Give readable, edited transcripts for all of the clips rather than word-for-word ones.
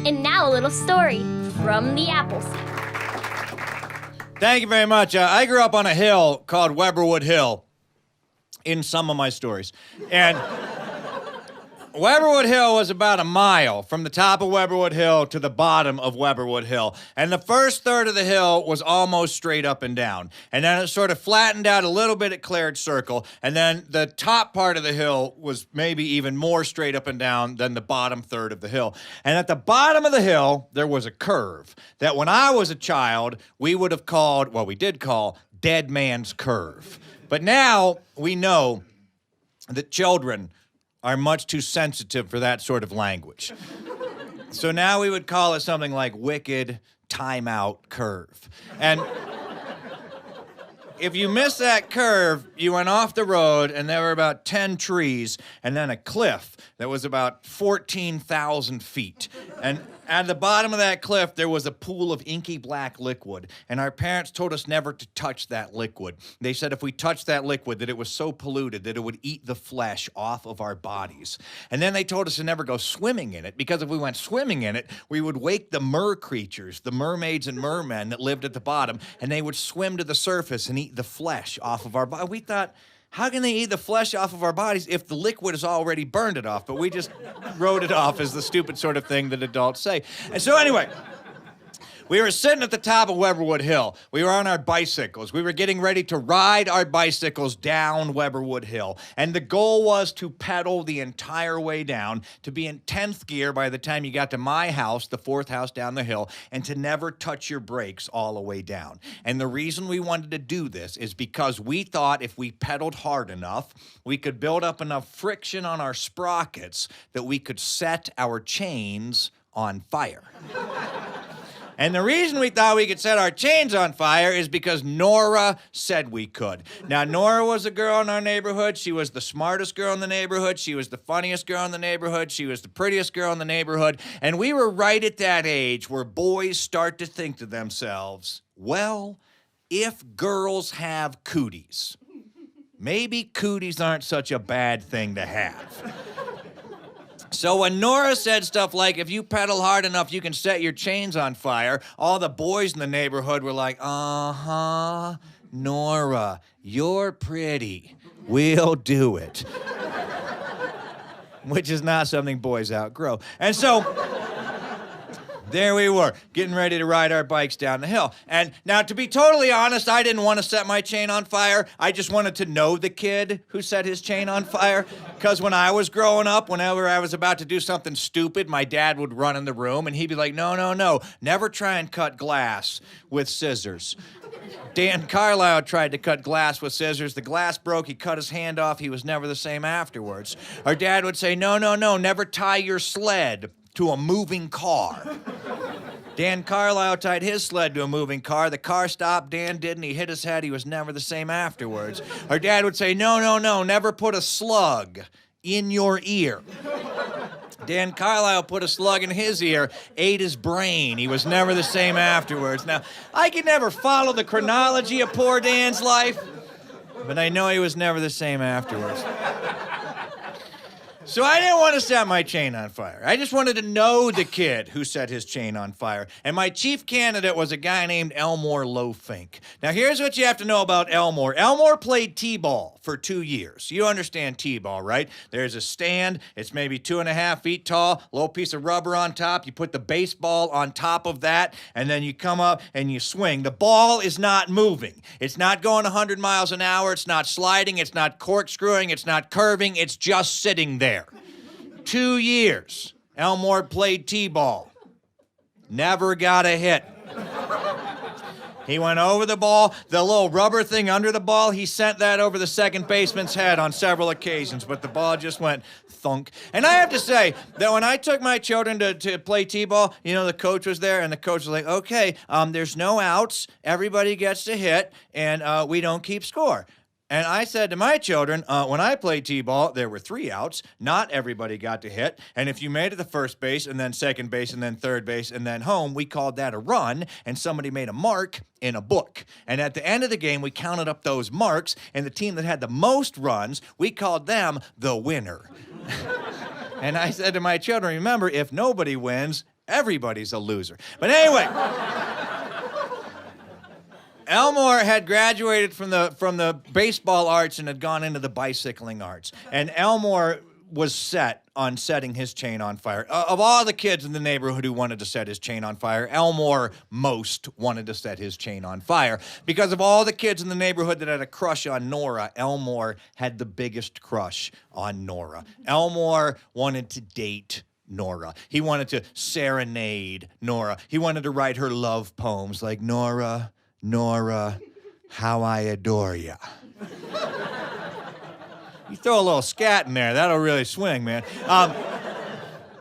And now a little story from the Appleseed. Thank you very much. I grew up on a hill called Weberwood Hill in some of my stories. And Weberwood Hill was about a mile from the top of Weberwood Hill to the bottom of Weberwood Hill. And the first third of the hill was almost straight up and down. And then it sort of flattened out a little bit at Claridge Circle. And then the top part of the hill was maybe even more straight up and down than the bottom third of the hill. And at the bottom of the hill, there was a curve that when I was a child, we would have called, well, we did call Dead Man's Curve. But now we know that children are much too sensitive for that sort of language. So now we would call it something like Wicked Timeout Curve. And if you missed that curve, you went off the road and there were about 10 trees and then a cliff that was about 14,000 feet. And at the bottom of that cliff, there was a pool of inky black liquid. And our parents told us never to touch that liquid. They said if we touched that liquid, that it was so polluted that it would eat the flesh off of our bodies. And then they told us to never go swimming in it, because if we went swimming in it, we would wake the mer creatures, the mermaids and mermen that lived at the bottom, and they would swim to the surface and eat the flesh off of our body. We thought, how can they eat the flesh off of our bodies if the liquid has already burned it off? But we just wrote it off as the stupid sort of thing that adults say. And so anyway, we were sitting at the top of Weberwood Hill. We were on our bicycles. We were getting ready to ride our bicycles down Weberwood Hill. And the goal was to pedal the entire way down, to be in 10th gear by the time you got to my house, the 4th house down the hill, and to never touch your brakes all the way down. And the reason we wanted to do this is because we thought if we pedaled hard enough, we could build up enough friction on our sprockets that we could set our chains on fire. And the reason we thought we could set our chains on fire is because Nora said we could. Now, Nora was a girl in our neighborhood. She was the smartest girl in the neighborhood. She was the funniest girl in the neighborhood. She was the prettiest girl in the neighborhood. And we were right at that age where boys start to think to themselves, well, if girls have cooties, maybe cooties aren't such a bad thing to have. So when Nora said stuff like, if you pedal hard enough, you can set your chains on fire, all the boys in the neighborhood were like, uh-huh, Nora, you're pretty. We'll do it. Which is not something boys outgrow. And so there we were, getting ready to ride our bikes down the hill. And now, to be totally honest, I didn't want to set my chain on fire. I just wanted to know the kid who set his chain on fire. Because when I was growing up, whenever I was about to do something stupid, my dad would run in the room and he'd be like, no, no, no, never try and cut glass with scissors. Dan Carlisle tried to cut glass with scissors. The glass broke. He cut his hand off. He was never the same afterwards. Our dad would say, no, no, no, never tie your sled to a moving car. Dan Carlisle tied his sled to a moving car. The car stopped. Dan didn't. He hit his head. He was never the same afterwards. Our dad would say, no, no, no, never put a slug in your ear. Dan Carlisle put a slug in his ear, ate his brain. He was never the same afterwards. Now, I could never follow the chronology of poor Dan's life, but I know he was never the same afterwards. So I didn't want to set my chain on fire. I just wanted to know the kid who set his chain on fire. And my chief candidate was a guy named Elmore Lowfink. Now, here's what you have to know about Elmore. Elmore played t-ball for 2 years. You understand t-ball, right? There's a stand. It's maybe 2.5 feet tall, little piece of rubber on top. You put the baseball on top of that, and then you come up and you swing. The ball is not moving. It's not going 100 miles an hour. It's not sliding. It's not corkscrewing. It's not curving. It's just sitting there. 2 years, Elmore played t-ball. Never got a hit. He went over the ball, the little rubber thing under the ball, he sent that over the second baseman's head on several occasions, but the ball just went thunk. And I have to say that when I took my children to play t-ball, you know, the coach was there, and the coach was like, okay, there's no outs, everybody gets to hit, and we don't keep score. And I said to my children, when I played t-ball, there were 3 outs. Not everybody got to hit. And if you made it to first base, and then second base, and then third base, and then home, we called that a run, and somebody made a mark in a book. And at the end of the game, we counted up those marks, and the team that had the most runs, we called them the winner. And I said to my children, remember, if nobody wins, Everybody's a loser. But anyway, Elmore had graduated from the baseball arts and had gone into the bicycling arts. And Elmore was set on setting his chain on fire. Of all the kids in the neighborhood who wanted to set his chain on fire, Elmore most wanted to set his chain on fire. Because of all the kids in the neighborhood that had a crush on Nora, Elmore had the biggest crush on Nora. Elmore wanted to date Nora. He wanted to serenade Nora. He wanted to write her love poems like, Nora, Nora, how I adore ya. You throw a little scat in there, that'll really swing, man.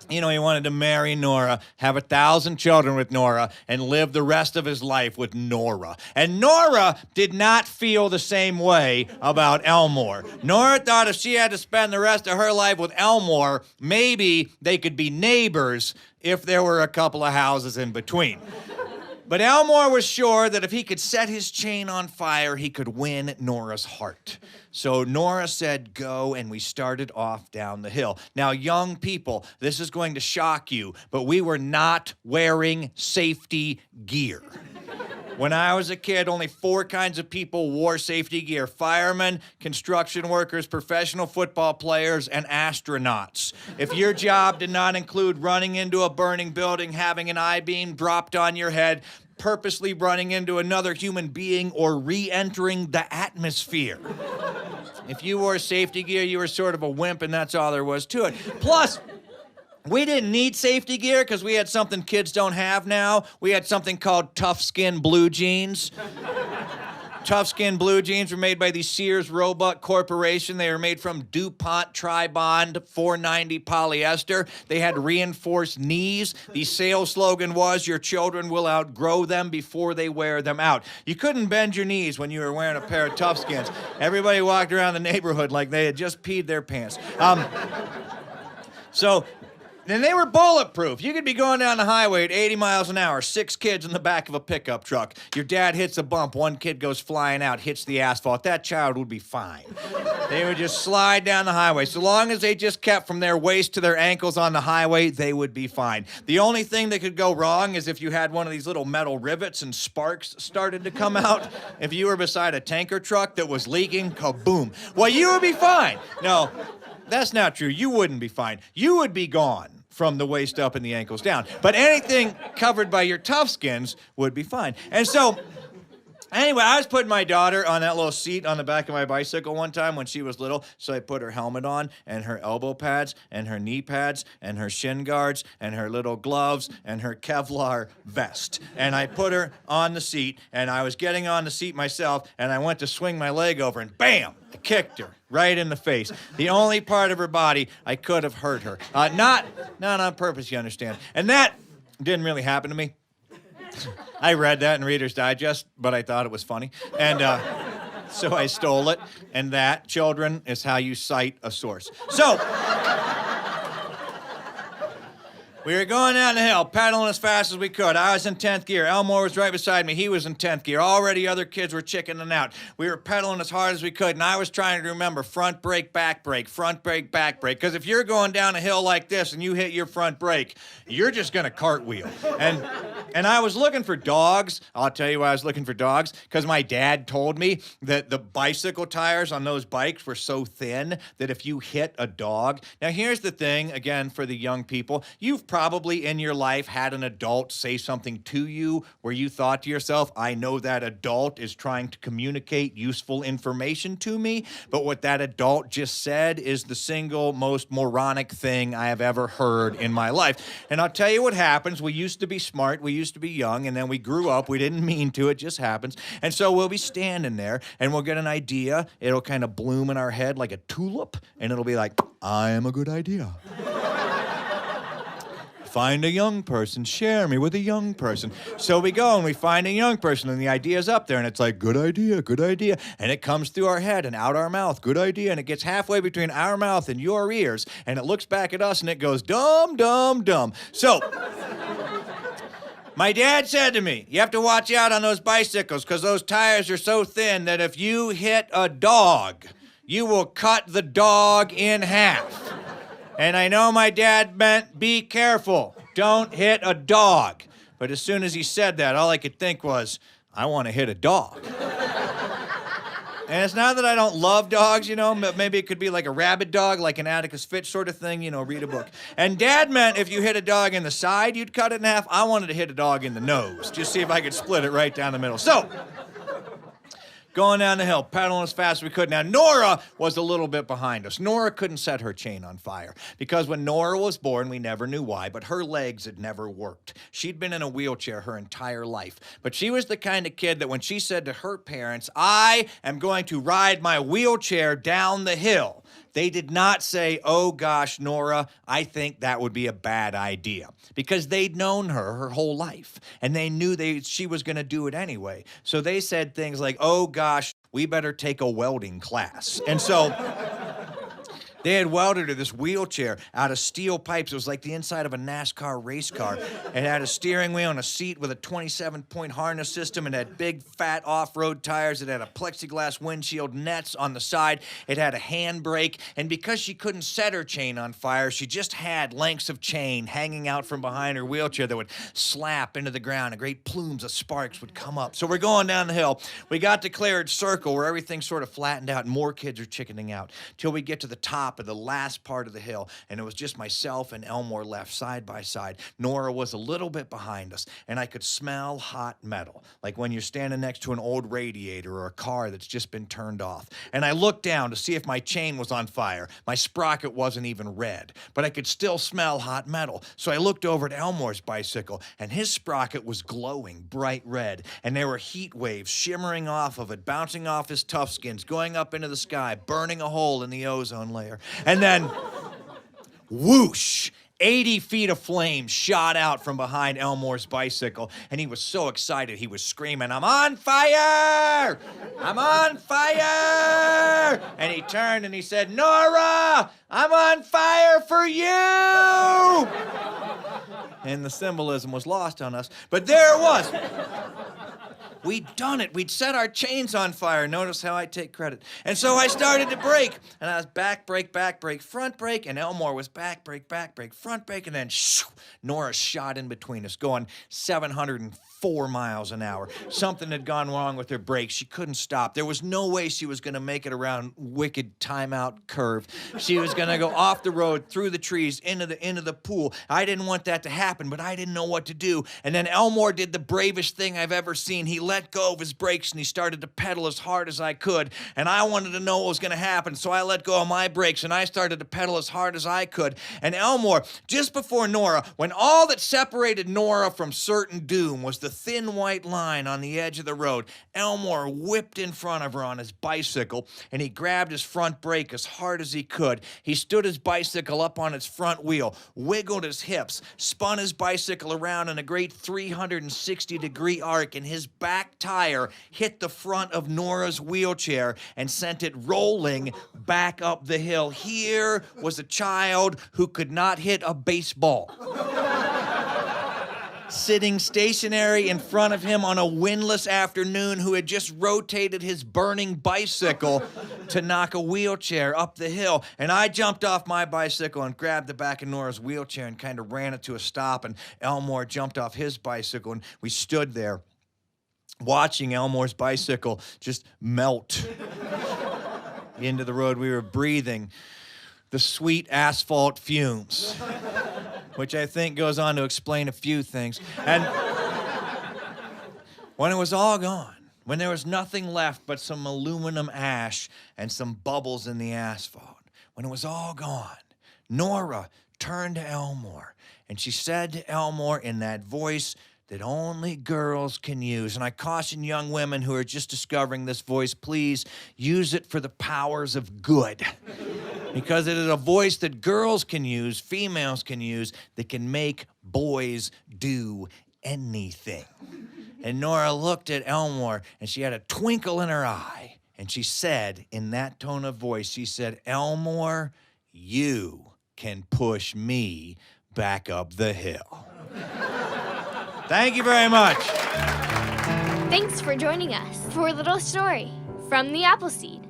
He wanted to marry Nora, have 1,000 children with Nora, and live the rest of his life with Nora. And Nora did not feel the same way about Elmore. Nora thought if she had to spend the rest of her life with Elmore, maybe they could be neighbors if there were a couple of houses in between. But Elmore was sure that if he could set his chain on fire, he could win Nora's heart. So Nora said go, and we started off down the hill. Now, young people, this is going to shock you, but we were not wearing safety gear. When I was a kid, only 4 kinds of people wore safety gear: firemen, construction workers, professional football players, and astronauts. If your job did not include running into a burning building, having an I-beam dropped on your head, purposely running into another human being, or re-entering the atmosphere. If you wore safety gear, you were sort of a wimp, and that's all there was to it. Plus, we didn't need safety gear because we had something kids don't have now. We had something called tough skin blue jeans. Tough skin blue jeans were made by the Sears Roebuck Corporation. They were made from DuPont Tri-Bond 490 polyester. They had reinforced knees. The sales slogan was, your children will outgrow them before they wear them out. You couldn't bend your knees when you were wearing a pair of tough skins. Everybody walked around the neighborhood like they had just peed their pants. And they were bulletproof. You could be going down the highway at 80 miles an hour, 6 kids in the back of a pickup truck. Your dad hits a bump, 1 kid goes flying out, hits the asphalt. That child would be fine. They would just slide down the highway. So long as they just kept from their waist to their ankles on the highway, they would be fine. The only thing that could go wrong is if you had one of these little metal rivets and sparks started to come out. If you were beside a tanker truck that was leaking, kaboom. Well, you would be fine. No, that's not true. You wouldn't be fine. You would be gone from the waist up and the ankles down. But anything covered by your tough skins would be fine. And so, anyway, I was putting my daughter on that little seat on the back of my bicycle one time when she was little, so I put her helmet on, and her elbow pads, and her knee pads, and her shin guards, and her little gloves, and her Kevlar vest. And I put her on the seat, and I was getting on the seat myself, and I went to swing my leg over, and bam! I kicked her right in the face. The only part of her body I could have hurt her. Not on purpose, you understand. And that didn't really happen to me. I read that in Reader's Digest, but I thought it was funny. And so I stole it. And that, children, is how you cite a source. So, we were going down the hill, pedaling as fast as we could. I was in 10th gear. Elmore was right beside me. He was in 10th gear. Already other kids were chickening out. We were pedaling as hard as we could, and I was trying to remember front brake, back brake, front brake, back brake. Because if you're going down a hill like this and you hit your front brake, you're just going to cartwheel. And I was looking for dogs. I'll tell you why I was looking for dogs. Because my dad told me that the bicycle tires on those bikes were so thin that if you hit a dog... Now, here's the thing, again, for the young people. You've probably in your life had an adult say something to you where you thought to yourself, I know that adult is trying to communicate useful information to me, but what that adult just said is the single most moronic thing I have ever heard in my life. And I'll tell you what happens. We used to be smart, we used to be young, and then we grew up. We didn't mean to, it just happens. And so we'll be standing there, and we'll get an idea. It'll kind of bloom in our head like a tulip, and it'll be like, I am a good idea. Find a young person, share me with a young person. So we go and we find a young person, and the idea's up there, and it's like, good idea, good idea. And it comes through our head and out our mouth, good idea. And it gets halfway between our mouth and your ears, and it looks back at us and it goes, dumb, dumb, dumb. So, my dad said to me, you have to watch out on those bicycles because those tires are so thin that if you hit a dog, you will cut the dog in half. And I know my dad meant be careful. don't hit a dog. But as soon as he said that, all I could think was, I want to hit a dog. And it's not that I don't love dogs, but maybe it could be like a rabid dog, like an Atticus Finch sort of thing, read a book. And Dad meant if you hit a dog in the side, you'd cut it in half. I wanted to hit a dog in the nose, just see if I could split it right down the middle. So, going down the hill, pedaling as fast as we could. Now, Nora was a little bit behind us. Nora couldn't set her chain on fire because when Nora was born, we never knew why, but her legs had never worked. She'd been in a wheelchair her entire life, but she was the kind of kid that when she said to her parents, I am going to ride my wheelchair down the hill, they did not say, oh gosh, Nora, I think that would be a bad idea. Because they'd known her whole life, and they knew she was going to do it anyway. So they said things like, oh gosh, we better take a welding class. And so they had welded her this wheelchair out of steel pipes. It was like the inside of a NASCAR race car. It had a steering wheel and a seat with a 27-point harness system. It had big, fat off-road tires. It had a plexiglass windshield, nets on the side. It had a handbrake. And because she couldn't set her chain on fire, she just had lengths of chain hanging out from behind her wheelchair that would slap into the ground, and great plumes of sparks would come up. So we're going down the hill. We got to Claridge Circle, where everything sort of flattened out, and more kids are chickening out, till we get to the top of the last part of the hill, and it was just myself and Elmore left side by side. Nora was a little bit behind us, and I could smell hot metal, like when you're standing next to an old radiator or a car that's just been turned off. And I looked down to see if my chain was on fire. My sprocket wasn't even red, but I could still smell hot metal. So I looked over at Elmore's bicycle, and his sprocket was glowing bright red, and there were heat waves shimmering off of it, bouncing off his tough skins, going up into the sky, burning a hole in the ozone layer. And then, whoosh, 80 feet of flame shot out from behind Elmore's bicycle, and he was so excited he was screaming, I'm on fire! I'm on fire! And he turned and he said, Nora, I'm on fire for you! And the symbolism was lost on us, but there it was. We'd done it. We'd set our chains on fire. Notice how I take credit. And so I started to brake. And I was back brake, front brake. And Elmore was back brake, front brake. And then shoo, Nora shot in between us, going 704 miles an hour. Something had gone wrong with her brakes. She couldn't stop. There was no way she was going to make it around wicked timeout curve. She was going to go off the road, through the trees, into the pool. I didn't want that to happen, but I didn't know what to do. And then Elmore did the bravest thing I've ever seen. He let go of his brakes and he started to pedal as hard as I could. And I wanted to know what was going to happen, so I let go of my brakes and I started to pedal as hard as I could. And Elmore, just before Nora, when all that separated Nora from certain doom was the thin white line on the edge of the road, Elmore whipped in front of her on his bicycle and he grabbed his front brake as hard as he could. He stood his bicycle up on its front wheel, wiggled his hips, spun his bicycle around in a great 360-degree arc, and his back tire hit the front of Nora's wheelchair and sent it rolling back up the hill. Here was a child who could not hit a baseball, sitting stationary in front of him on a windless afternoon, who had just rotated his burning bicycle to knock a wheelchair up the hill. And I jumped off my bicycle and grabbed the back of Nora's wheelchair and kind of ran it to a stop, and Elmore jumped off his bicycle, and we stood there watching Elmore's bicycle just melt into the road. We were breathing the sweet asphalt fumes, which I think goes on to explain a few things. And when it was all gone, when there was nothing left but some aluminum ash and some bubbles in the asphalt, when it was all gone, Nora turned to Elmore and she said to Elmore in that voice that only girls can use. And I caution young women who are just discovering this voice, please use it for the powers of good. Because it is a voice that girls can use, females can use, that can make boys do anything. And Nora looked at Elmore and she had a twinkle in her eye. And she said, in that tone of voice, she said, Elmore, you can push me back up the hill. Thank you very much. Thanks for joining us for a little story from the Appleseed.